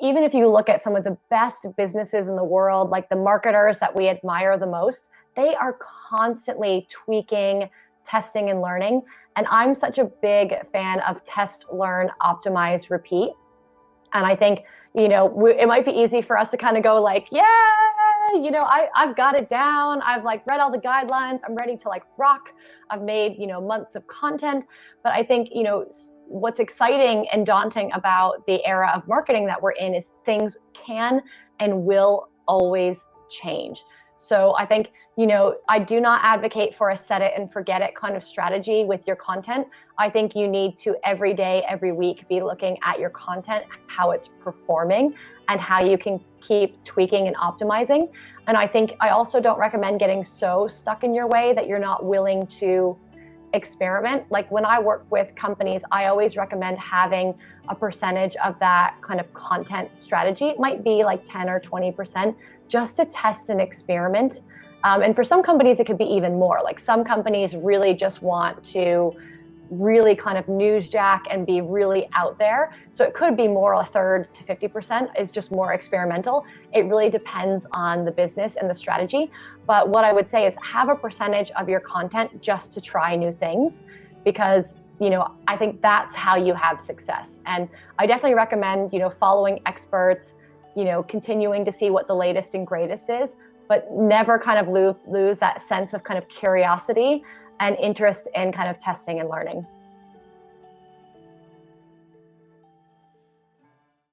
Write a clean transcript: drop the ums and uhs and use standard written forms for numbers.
Even if you look at some of the best businesses in the world, like the marketers that we admire the most, they are constantly tweaking, testing, and learning. And I'm such a big fan of test, learn, optimize, repeat. And I think, it might be easy for us to kind of go like, yeah, I've got it down. I've like read all the guidelines. I'm ready to like rock. I've made, months of content. But I think, what's exciting and daunting about the era of marketing that we're in is things can and will always change. So I think, I do not advocate for a set it and forget it kind of strategy with your content. I think you need to every day, every week, be looking at your content, how it's performing, and how you can keep tweaking and optimizing. And I think I also don't recommend getting so stuck in your way that you're not willing to experiment. Like when I work with companies, I always recommend having a percentage of that kind of content strategy. It might be like 10 or 20% just to test and experiment. And for some companies, it could be even more. Like some companies really just want to really kind of newsjack and be really out there. So it could be more, a third to 50% is just more experimental. It really depends on the business and the strategy. But what I would say is have a percentage of your content just to try new things, because I think that's how you have success. And I definitely recommend, following experts, continuing to see what the latest and greatest is, but never kind of lose that sense of kind of curiosity and interest in kind of testing and learning.